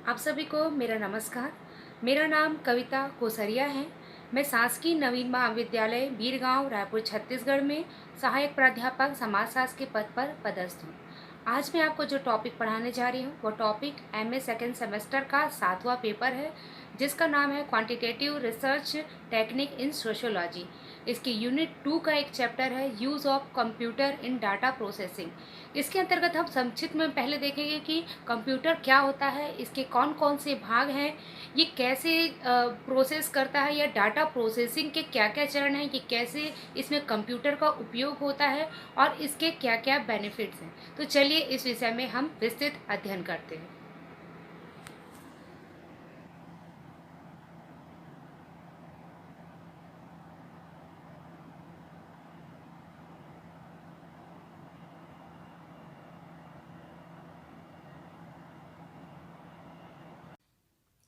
आप सभी को मेरा नमस्कार। मेरा नाम कविता कोसरिया है। मैं शासकीय नवीन महाविद्यालय बीरगांव रायपुर छत्तीसगढ़ में सहायक प्राध्यापक समाजशास्त्र के पद पर पदस्थ हूँ। आज मैं आपको जो टॉपिक पढ़ाने जा रही हूँ वो टॉपिक एमए सेकेंड सेमेस्टर का 7वां पेपर है, जिसका नाम है quantitative research technique in sociology. इसके यूनिट 2 का एक चैप्टर है use of computer in data processing. इसके अंतर्गत हम संक्षिप्त में पहले देखेंगे कि कंप्यूटर क्या होता है, इसके कौन कौन से भाग हैं, ये कैसे प्रोसेस करता है, या डाटा प्रोसेसिंग के क्या क्या चरण हैं, ये कैसे इसमें कंप्यूटर का उपयोग होता है और इसके क्या क्या बेनिफिट्स हैं। तो चलिए इस विषय में हम विस्तृत अध्ययन करते हैं।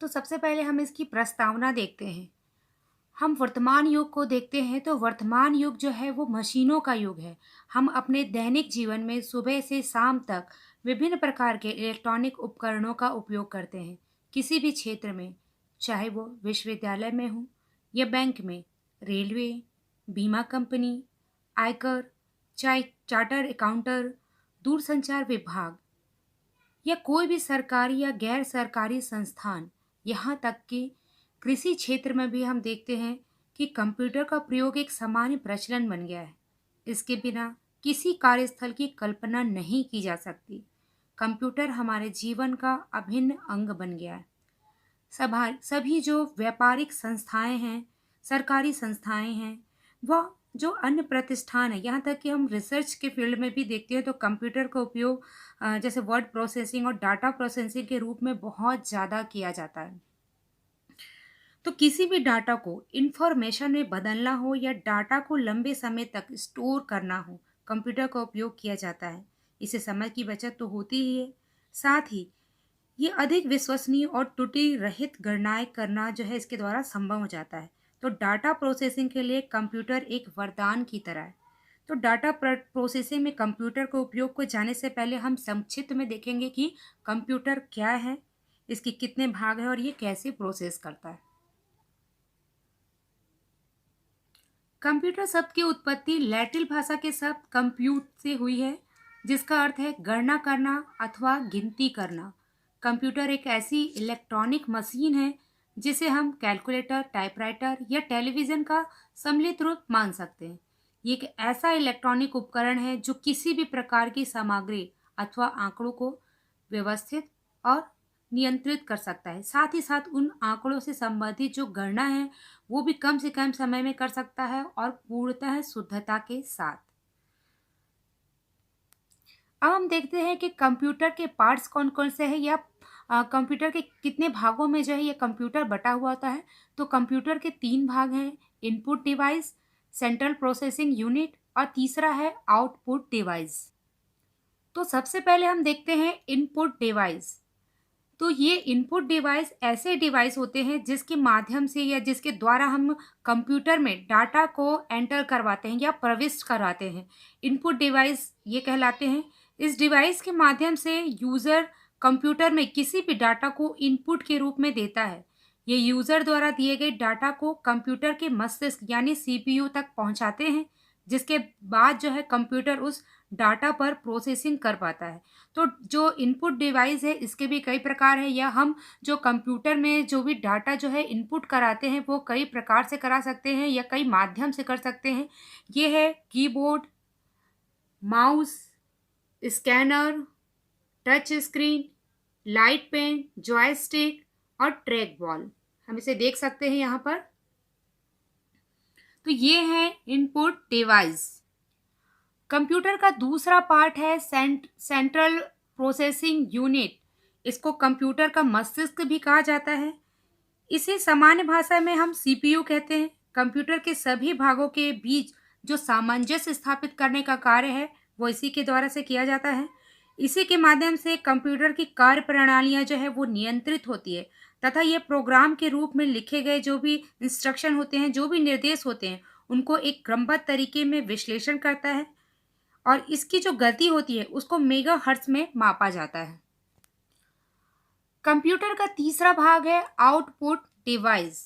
तो सबसे पहले हम इसकी प्रस्तावना देखते हैं। हम वर्तमान युग को देखते हैं तो वर्तमान युग जो है वो मशीनों का युग है। हम अपने दैनिक जीवन में सुबह से शाम तक विभिन्न प्रकार के इलेक्ट्रॉनिक उपकरणों का उपयोग करते हैं। किसी भी क्षेत्र में, चाहे वो विश्वविद्यालय में हो या बैंक में, रेलवे, बीमा कंपनी, आयकर, चाहे चार्टर अकाउंटर, दूरसंचार विभाग या कोई भी सरकारी या गैर सरकारी संस्थान, यहाँ तक कि कृषि क्षेत्र में भी हम देखते हैं कि कंप्यूटर का प्रयोग एक सामान्य प्रचलन बन गया है। इसके बिना किसी कार्यस्थल की कल्पना नहीं की जा सकती। कंप्यूटर हमारे जीवन का अभिन्न अंग बन गया है। सभी जो व्यापारिक संस्थाएं हैं, सरकारी संस्थाएं हैं, वह जो अन्य प्रतिष्ठान है, यहाँ तक कि हम रिसर्च के फील्ड में भी देखते हैं तो कंप्यूटर का उपयोग जैसे वर्ड प्रोसेसिंग और डाटा प्रोसेसिंग के रूप में बहुत ज़्यादा किया जाता है। तो किसी भी डाटा को इंफॉर्मेशन में बदलना हो या डाटा को लंबे समय तक स्टोर करना हो, कंप्यूटर का उपयोग किया जाता है। इससे समय की बचत तो होती ही है, साथ ही ये अधिक विश्वसनीय और त्रुटि रहित गणनाएं करना जो है इसके द्वारा संभव हो जाता है। तो डाटा प्रोसेसिंग के लिए कंप्यूटर एक वरदान की तरह है। तो डाटा प्रोसेसिंग में कंप्यूटर के उपयोग को जाने से पहले हम संक्षिप्त में देखेंगे कि कंप्यूटर क्या है, इसके कितने भाग हैं और ये कैसे प्रोसेस करता है। कंप्यूटर शब्द की उत्पत्ति लैटिन भाषा के शब्द कंप्यूट से हुई है, जिसका अर्थ है गणना करना अथवा गिनती करना। कंप्यूटर एक ऐसी इलेक्ट्रॉनिक मशीन है जिसे हम कैलकुलेटर, टाइपराइटर या टेलीविज़न का सम्मिलित रूप मान सकते हैं। ये एक ऐसा इलेक्ट्रॉनिक उपकरण है जो किसी भी प्रकार की सामग्री अथवा आंकड़ों को व्यवस्थित और नियंत्रित कर सकता है। साथ ही साथ उन आंकड़ों से संबंधित जो गणना है वो भी कम से कम समय में कर सकता है और पूर्णतः शुद्धता के साथ। अब हम देखते हैं कि कंप्यूटर के पार्ट्स कौन कौन से हैं, या कंप्यूटर के कितने भागों में जो है ये कंप्यूटर बटा हुआ होता है। तो कंप्यूटर के 3 भाग हैं: input device, central processing unit और तीसरा है आउटपुट डिवाइस। तो सबसे पहले हम देखते हैं इनपुट डिवाइस। तो ये इनपुट डिवाइस ऐसे डिवाइस होते हैं जिसके माध्यम से या जिसके द्वारा हम कंप्यूटर में डाटा को एंटर करवाते हैं या प्रविष्ट करवाते हैं। इनपुट डिवाइस ये कहलाते हैं। इस डिवाइस के माध्यम से यूज़र कंप्यूटर में किसी भी डाटा को इनपुट के रूप में देता है। ये यूज़र द्वारा दिए गए डाटा को कंप्यूटर के मस्तिष्क यानी सीपीयू तक पहुंचाते हैं, जिसके बाद जो है कंप्यूटर उस डाटा पर प्रोसेसिंग कर पाता है। तो जो इनपुट डिवाइस है इसके भी कई प्रकार हैं, या हम जो कंप्यूटर में जो भी डाटा जो है इनपुट कराते हैं वो कई प्रकार से करा सकते हैं या कई माध्यम से कर सकते हैं। ये है keyboard, mouse, scanner, touch screen, light pen, joystick और ट्रैक बॉल। हम इसे देख सकते हैं यहाँ पर। तो ये है इनपुट डिवाइस। कंप्यूटर का दूसरा पार्ट है सेंट्रल प्रोसेसिंग यूनिट। इसको कंप्यूटर का मस्तिष्क भी कहा जाता है। इसे सामान्य भाषा में हम सीपीयू कहते हैं। कंप्यूटर के सभी भागों के बीच जो सामंजस्य स्थापित करने का कार्य है वो इसी के द्वारा से किया जाता है। इसी के माध्यम से कंप्यूटर की कार्य प्रणालियाँ जो है वो नियंत्रित होती है, तथा ये प्रोग्राम के रूप में लिखे गए जो भी इंस्ट्रक्शन होते हैं, जो भी निर्देश होते हैं, उनको एक क्रमबद्ध तरीके में विश्लेषण करता है और इसकी जो गति होती है उसको मेगाहर्ट्ज में मापा जाता है। कंप्यूटर का तीसरा भाग है आउटपुट डिवाइस।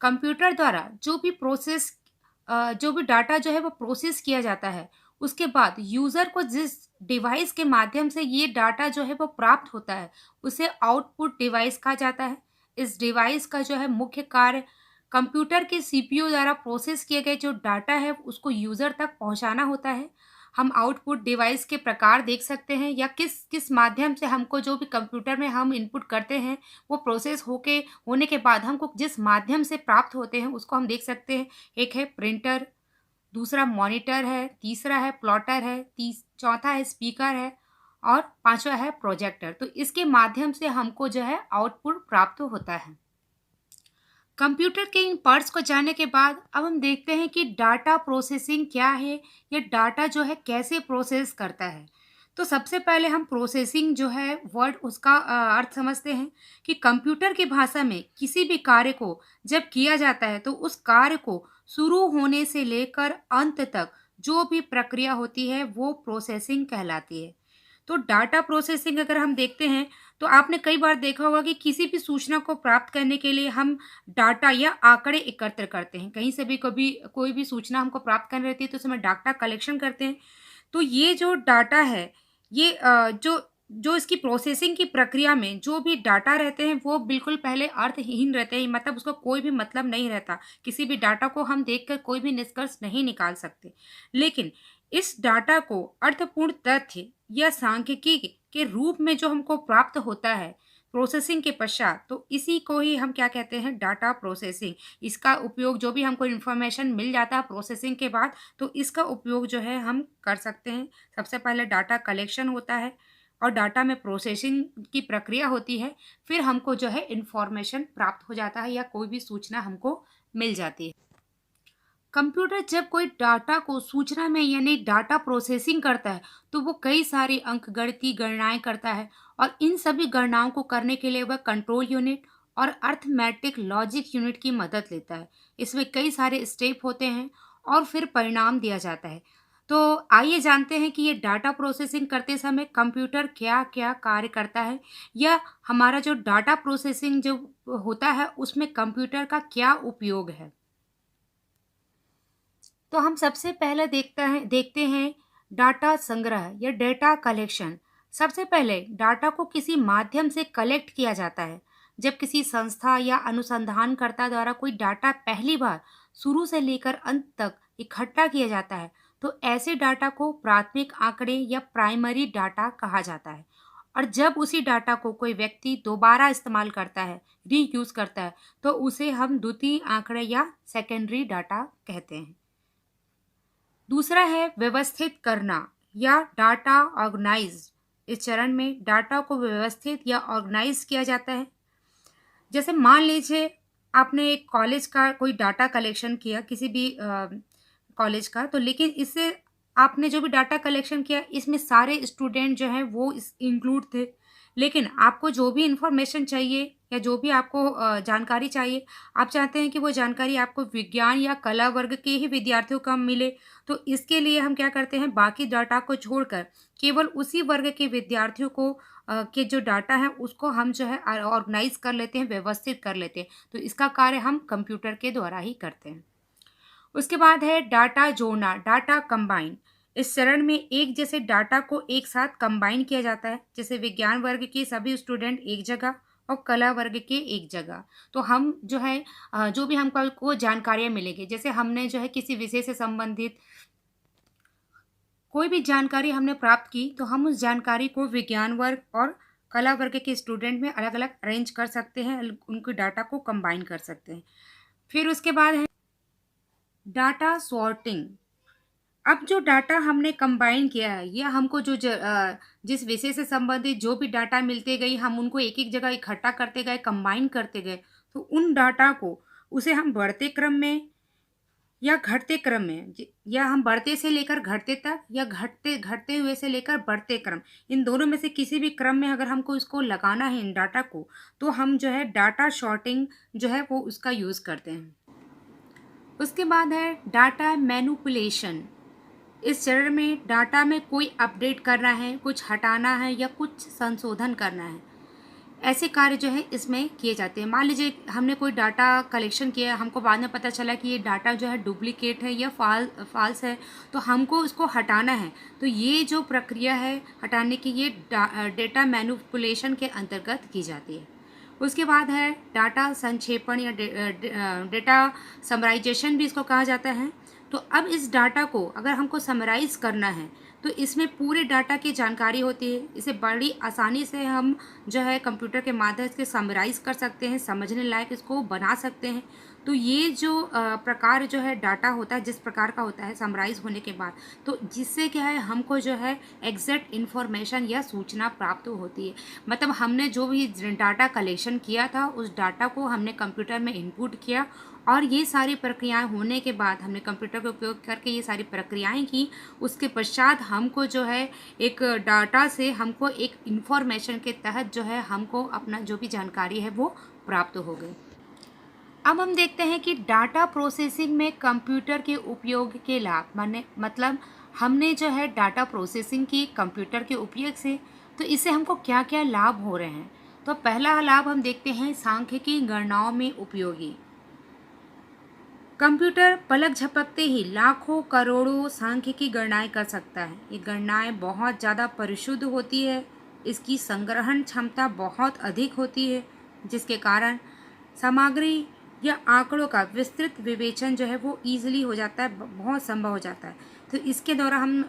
कंप्यूटर द्वारा जो भी डाटा जो है वो प्रोसेस किया जाता है, उसके बाद यूज़र को जिस डिवाइस के माध्यम से ये डाटा जो है वो प्राप्त होता है, उसे आउटपुट डिवाइस कहा जाता है। इस डिवाइस का जो है मुख्य कार्य कंप्यूटर के सीपीयू द्वारा प्रोसेस किए गए जो डाटा है उसको यूज़र तक पहुंचाना होता है। हम आउटपुट डिवाइस के प्रकार देख सकते हैं या किस किस माध्यम से हमको जो भी कंप्यूटर में हम इनपुट करते हैं वो प्रोसेस होने के बाद हमको जिस माध्यम से प्राप्त होते हैं उसको हम देख सकते हैं। एक है प्रिंटर, दूसरा मॉनिटर है, तीसरा है प्लॉटर है, चौथा है स्पीकर है और पांचवा है प्रोजेक्टर। तो इसके माध्यम से हमको जो है आउटपुट प्राप्त होता है। कंप्यूटर के इन पार्ट्स को जानने के बाद अब हम देखते हैं कि डाटा प्रोसेसिंग क्या है या डाटा जो है कैसे प्रोसेस करता है। तो सबसे पहले हम प्रोसेसिंग जो है वर्ड उसका अर्थ समझते हैं कि कंप्यूटर की भाषा में किसी भी कार्य को जब किया जाता है तो उस कार्य को शुरू होने से लेकर अंत तक जो भी प्रक्रिया होती है वो प्रोसेसिंग कहलाती है। तो डाटा प्रोसेसिंग अगर हम देखते हैं तो आपने कई बार देखा होगा कि किसी भी सूचना को प्राप्त करने के लिए हम डाटा या आंकड़े एकत्र करते हैं। कहीं से भी कभी कोई भी सूचना हमको प्राप्त करनी रहती है तो उसमें डाटा कलेक्शन करते हैं। तो ये जो डाटा है ये जो जो इसकी प्रोसेसिंग की प्रक्रिया में जो भी डाटा रहते हैं वो बिल्कुल पहले अर्थहीन रहते हैं, मतलब उसका कोई भी मतलब नहीं रहता। किसी भी डाटा को हम देखकर कोई भी निष्कर्ष नहीं निकाल सकते। लेकिन इस डाटा को अर्थपूर्ण तथ्य या सांख्यिकी के रूप में जो हमको प्राप्त होता है प्रोसेसिंग के पश्चात, तो इसी को ही हम क्या कहते हैं, डाटा प्रोसेसिंग। इसका उपयोग जो भी हमको इन्फॉर्मेशन मिल जाता है प्रोसेसिंग के बाद, तो इसका उपयोग जो है हम कर सकते हैं। सबसे पहले डाटा कलेक्शन होता है और डाटा में प्रोसेसिंग की प्रक्रिया होती है, फिर हमको जो है इन्फॉर्मेशन प्राप्त हो जाता है या कोई भी सूचना हमको मिल जाती है। कंप्यूटर जब कोई डाटा को सूचना में यानी डाटा प्रोसेसिंग करता है तो वो कई सारी अंकगणितीय गणनाएं करता है और इन सभी गणनाओं को करने के लिए वह कंट्रोल यूनिट और अर्थमेटिक लॉजिक यूनिट की मदद लेता है। इसमें कई सारे स्टेप होते हैं और फिर परिणाम दिया जाता है। तो आइए जानते हैं कि ये डाटा प्रोसेसिंग करते समय कंप्यूटर क्या क्या कार्य करता है या हमारा जो डाटा प्रोसेसिंग जो होता है उसमें कंप्यूटर का क्या उपयोग है। तो हम सबसे पहले देखते हैं डाटा संग्रह या डेटा कलेक्शन। सबसे पहले डाटा को किसी माध्यम से कलेक्ट किया जाता है। जब किसी संस्था या अनुसंधानकर्ता द्वारा कोई डाटा पहली बार शुरू से लेकर अंत तक इकट्ठा किया जाता है तो ऐसे डाटा को प्राथमिक आंकड़े या प्राइमरी डाटा कहा जाता है। और जब उसी डाटा को कोई व्यक्ति दोबारा इस्तेमाल करता है, रीयूज करता है, तो उसे हम द्वितीय आंकड़े या सेकेंडरी डाटा कहते हैं। दूसरा है व्यवस्थित करना या डाटा ऑर्गेनाइज। इस चरण में डाटा को व्यवस्थित या ऑर्गेनाइज किया जाता है। जैसे मान लीजिए आपने एक कॉलेज का कोई डाटा कलेक्शन किया, किसी भी कॉलेज का, तो लेकिन इससे आपने जो भी डाटा कलेक्शन किया इसमें सारे स्टूडेंट जो हैं वो इस इंक्लूड थे। लेकिन आपको जो भी इंफॉर्मेशन चाहिए या जो भी आपको जानकारी चाहिए, आप चाहते हैं कि वो जानकारी आपको विज्ञान या कला वर्ग के ही विद्यार्थियों को मिले, तो इसके लिए हम क्या करते हैं, बाकी डाटा को छोड़कर केवल उसी वर्ग के विद्यार्थियों को के जो डाटा है उसको हम जो है ऑर्गेनाइज कर लेते हैं, व्यवस्थित कर लेते हैं। तो इसका कार्य हम कंप्यूटर के द्वारा ही करते हैं। उसके बाद है डाटा जोड़ना, डाटा कंबाइन। इस चरण में एक जैसे डाटा को एक साथ कंबाइन किया जाता है, जैसे विज्ञान वर्ग के सभी स्टूडेंट एक जगह और कला वर्ग के एक जगह। तो हम जो है जो भी हमको जानकारियाँ मिलेगी, जैसे हमने जो है किसी विषय से संबंधित कोई भी जानकारी हमने प्राप्त की तो हम उस जानकारी को विज्ञान वर्ग और कला वर्ग के स्टूडेंट में अलग अलग अरेंज कर सकते हैं, उनके डाटा को कंबाइन कर सकते हैं। फिर उसके बाद है डाटा सॉर्टिंग। अब जो डाटा हमने कंबाइन किया है या हमको जिस विषय से संबंधित जो भी डाटा मिलते गई हम उनको एक एक जगह इकट्ठा करते गए, कंबाइन करते गए, तो उन डाटा को उसे हम बढ़ते क्रम में या घटते क्रम में या हम बढ़ते से लेकर घटते तक या घटते घटते हुए से लेकर बढ़ते क्रम, इन दोनों में से किसी भी क्रम में अगर हमको इसको लगाना है इन डाटा को, तो हम जो है डाटा शॉर्टिंग जो है वो उसका यूज़ करते हैं। उसके बाद है डाटा मैनिपुलेशन। इस चरण में डाटा में कोई अपडेट करना है, कुछ हटाना है या कुछ संशोधन करना है। ऐसे कार्य जो है इसमें किए जाते हैं। मान लीजिए हमने कोई डाटा कलेक्शन किया, हमको बाद में पता चला कि ये डाटा जो है डुप्लीकेट है या फाल्स है, तो हमको उसको हटाना है। तो ये जो प्रक्रिया है हटाने की, ये डेटा मैनिपुलेशन के अंतर्गत की जाती है। उसके बाद है डाटा संक्षेपण या डेटा समराइजेशन भी इसको कहा जाता है। तो अब इस डाटा को अगर हमको समराइज करना है तो इसमें पूरे डाटा की जानकारी होती है। इसे बड़ी आसानी से हम जो है कंप्यूटर के माध्यम से समराइज कर सकते हैं, समझने लायक इसको बना सकते हैं। तो ये जो प्रकार जो है डाटा होता है, जिस प्रकार का होता है समराइज होने के बाद, तो जिससे क्या है हमको जो है एग्जैक्ट इन्फॉर्मेशन या सूचना प्राप्त होती है। मतलब हमने जो भी डाटा कलेक्शन किया था उस डाटा को हमने कंप्यूटर में इनपुट किया, और ये सारी प्रक्रियाएं होने के बाद हमने कंप्यूटर का उपयोग करके ये सारी प्रक्रियाएं की। उसके पश्चात हमको जो है एक डाटा से हमको एक इन्फॉर्मेशन के तहत जो है हमको अपना जो भी जानकारी है वो प्राप्त हो गई। अब हम देखते हैं कि डाटा प्रोसेसिंग में कंप्यूटर के उपयोग के लाभ, माने मतलब हमने जो है डाटा प्रोसेसिंग की कंप्यूटर के उपयोग से, तो इससे हमको क्या क्या लाभ हो रहे हैं। तो पहला लाभ हम देखते हैं सांख्यिकी गणनाओं में उपयोगी। कंप्यूटर पलक झपकते ही लाखों करोड़ों सांख्यिकी गणनाएं कर सकता है। ये गणनाएं बहुत ज़्यादा परिशुद्ध होती है, इसकी संग्रहण क्षमता बहुत अधिक होती है, जिसके कारण सामग्री या आंकड़ों का विस्तृत विवेचन जो है वो ईजिली हो जाता है, बहुत संभव हो जाता है। तो इसके द्वारा हम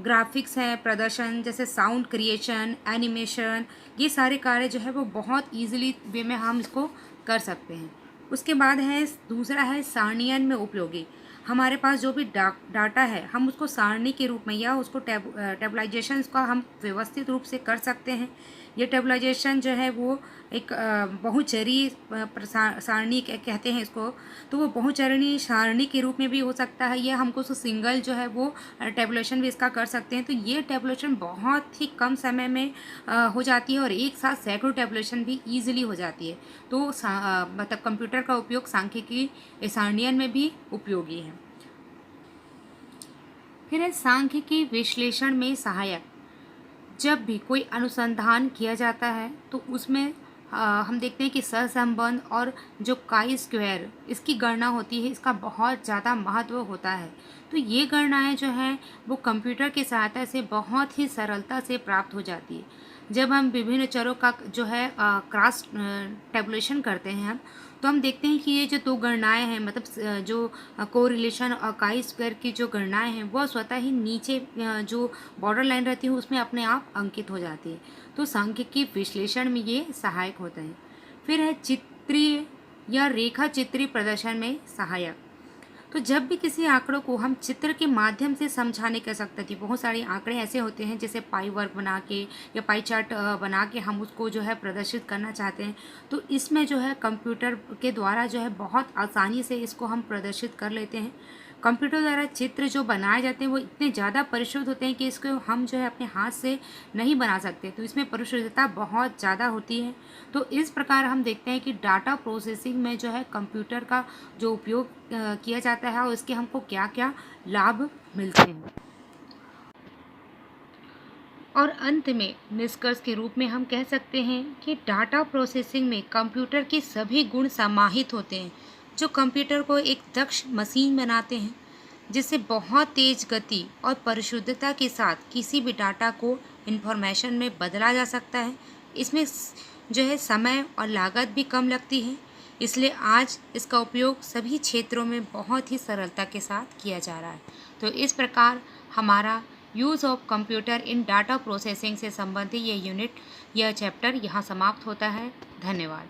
ग्राफिक्स हैं, प्रदर्शन जैसे साउंड क्रिएशन, एनिमेशन, ये सारे कार्य जो है वो बहुत ईजिली वे में हम इसको कर सकते हैं। उसके बाद है दूसरा है सारणीयन में उपयोगी। हमारे पास जो भी डाटा है हम उसको सारणी के रूप में या उसको टेबलाइजेशन का हम व्यवस्थित रूप से कर सकते हैं। ये टेबलाइजेशन जो है वो एक बहुचरी सारणी कहते हैं इसको। तो वो बहुचरणीय सारणी के रूप में भी हो सकता है, या हमको उसको सिंगल जो है वो टेबुलेशन भी इसका कर सकते हैं। तो ये टेबुलेशन बहुत ही कम समय में हो जाती है, और एक साथ सैकड़ों टेबुलेशन भी ईजिली हो जाती है। तो मतलब कंप्यूटर का उपयोग सांख्यिकी सारणियन में भी उपयोगी है। फिर है सांख्यिकी विश्लेषण में सहायक। जब भी कोई अनुसंधान किया जाता है तो उसमें हम देखते हैं कि सहसंबंध और जो काई स्क्वायर इसकी गणना होती है, इसका बहुत ज़्यादा महत्व होता है। तो ये गणनाएं जो हैं वो कंप्यूटर की सहायता से बहुत ही सरलता से प्राप्त हो जाती है। जब हम विभिन्न चरों का जो है क्रॉस टेबुलेशन करते हैं हम, तो हम देखते हैं कि ये जो दो गणनाएं हैं, मतलब जो कोरिलेशन और काई स्क्वायर की जो गणनाएं हैं वो स्वतः ही नीचे जो बॉर्डर लाइन रहती है उसमें अपने आप अंकित हो जाती है। तो सांख्यिकी विश्लेषण में ये सहायक होता है। फिर है चित्रीय या रेखा चित्रीय प्रदर्शन में सहायक। तो जब भी किसी आंकड़ों को हम चित्र के माध्यम से समझाने कर सकते थे, बहुत सारे आंकड़े ऐसे होते हैं जैसे पाई वर्ग बना के या पाई चार्ट बना के हम उसको जो है प्रदर्शित करना चाहते हैं, तो इसमें जो है कंप्यूटर के द्वारा जो है बहुत आसानी से इसको हम प्रदर्शित कर लेते हैं। कंप्यूटर द्वारा चित्र जो बनाए जाते हैं वो इतने ज़्यादा परिशुद्ध होते हैं कि इसको हम जो है अपने हाथ से नहीं बना सकते, तो इसमें परिशुद्धता बहुत ज़्यादा होती है। तो इस प्रकार हम देखते हैं कि डाटा प्रोसेसिंग में जो है कंप्यूटर का जो उपयोग किया जाता है और इसके हमको क्या क्या लाभ मिलते हैं। और अंत में निष्कर्ष के रूप में हम कह सकते हैं कि डाटा प्रोसेसिंग में कंप्यूटर के सभी गुण समाहित होते हैं, जो कंप्यूटर को एक दक्ष मशीन बनाते हैं, जिससे बहुत तेज गति और परिशुद्धता के साथ किसी भी डाटा को इन्फॉर्मेशन में बदला जा सकता है। इसमें जो है समय और लागत भी कम लगती है, इसलिए आज इसका उपयोग सभी क्षेत्रों में बहुत ही सरलता के साथ किया जा रहा है। तो इस प्रकार हमारा use of computer in data processing से संबंधित यह यूनिट, यह चैप्टर यहाँ समाप्त होता है। धन्यवाद।